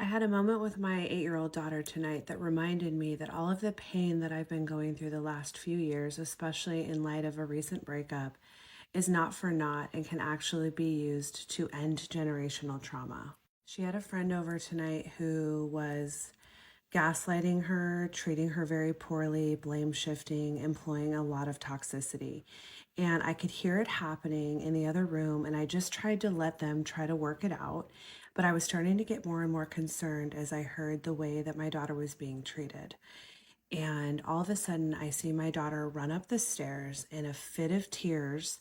had a moment with my 8-year-old daughter tonight that reminded me that all of the pain that I've been going through the last few years, especially in light of a recent breakup, is not for naught and can actually be used to end generational trauma. She had a friend over tonight who was gaslighting her, treating her very poorly, blame shifting, employing a lot of toxicity. And I could hear it happening in the other room, and I just tried to let them try to work it out. But I was starting to get more and more concerned as I heard the way that my daughter was being treated. And all of a sudden, I see my daughter run up the stairs in a fit of tears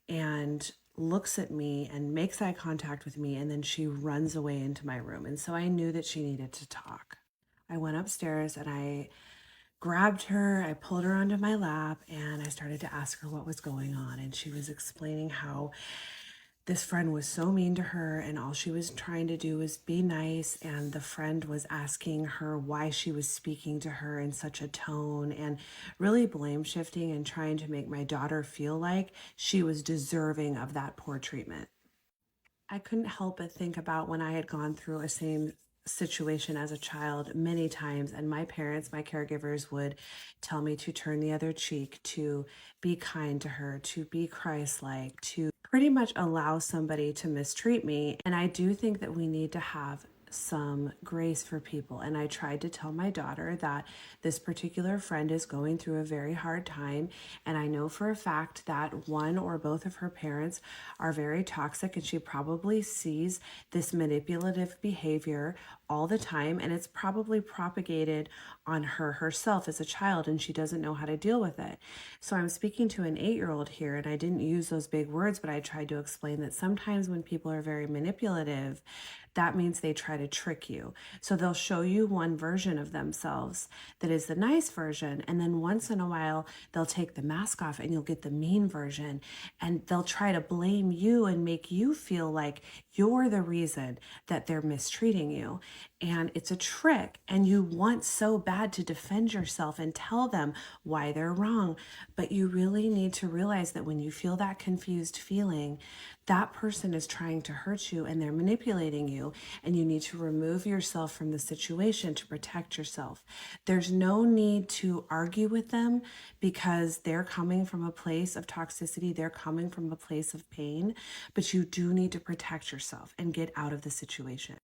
and looks at me and makes eye contact with me. And then she runs away into my room. And so I knew that she needed to talk. I went upstairs and I grabbed her, I pulled her onto my lap, and I started to ask her what was going on. And she was explaining how this friend was so mean to her, and all she was trying to do was be nice. And the friend was asking her why she was speaking to her in such a tone, and really blame shifting and trying to make my daughter feel like she was deserving of that poor treatment. I couldn't help but think about when I had gone through a same situation as a child many times, and my parents, my caregivers, would tell me to turn the other cheek, to be kind to her, to be Christ-like, to pretty much allow somebody to mistreat me. And I do think that we need to have some grace for people. And I tried to tell my daughter that this particular friend is going through a very hard time. And I know for a fact that one or both of her parents are very toxic, and she probably sees this manipulative behavior all the time. And it's probably propagated on her herself as a child, and she doesn't know how to deal with it. So I'm speaking to an 8-year-old here, and I didn't use those big words, but I tried to explain that sometimes when people are very manipulative, that means they try to trick you. So they'll show you one version of themselves that is the nice version. And then once in a while, they'll take the mask off and you'll get the mean version. And they'll try to blame you and make you feel like you're the reason that they're mistreating you. And it's a trick. And you want so bad to defend yourself and tell them why they're wrong. But you really need to realize that when you feel that confused feeling, that person is trying to hurt you and they're manipulating you, and you need to remove yourself from the situation to protect yourself. There's no need to argue with them because they're coming from a place of toxicity, they're coming from a place of pain, but you do need to protect yourself and get out of the situation.